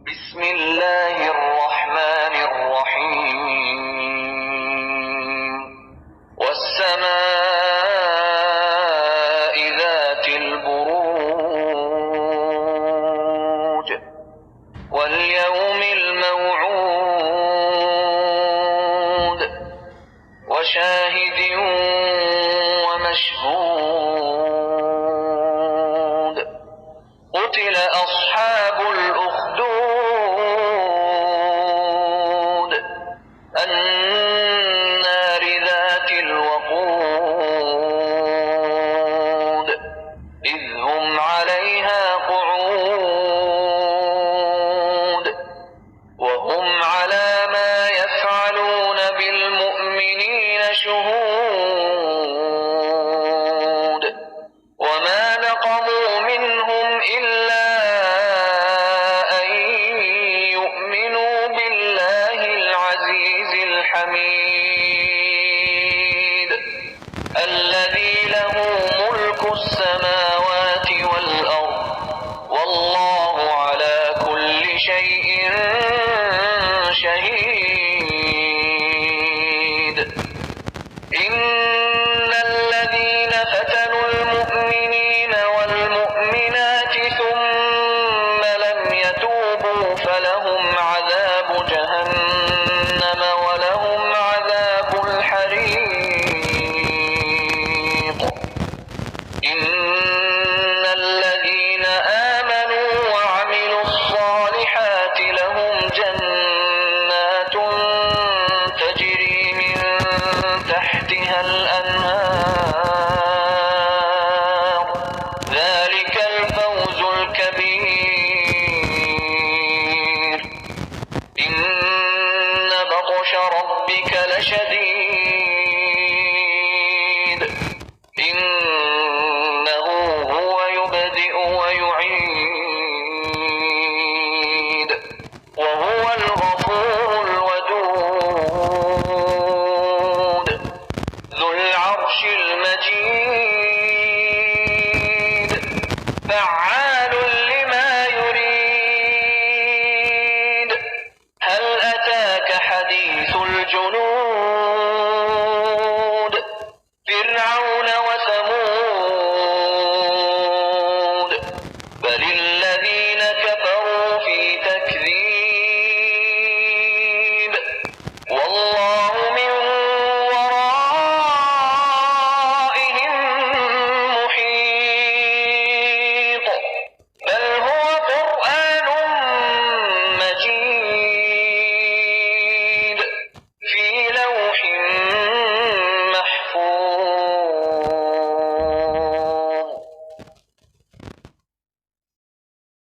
بسم الله الرحمن الرحيم والسماء ذات البروج واليوم الموعود وشاهد ومشهود قتل أصحاب الأخدود النار ذات الوقود إذ هم عليها قعود وهم على ما يفعلون بالمؤمنين شهود وما نقموا منهم إلا أن يؤمنوا بالله العزيز الحميد الذي له ملك السماوات والأرض والله على كل شيء شهيد إن الذين فتنوا المؤمنين والمؤمنات ثم لم يتوبوا فلهم عذاب جهنم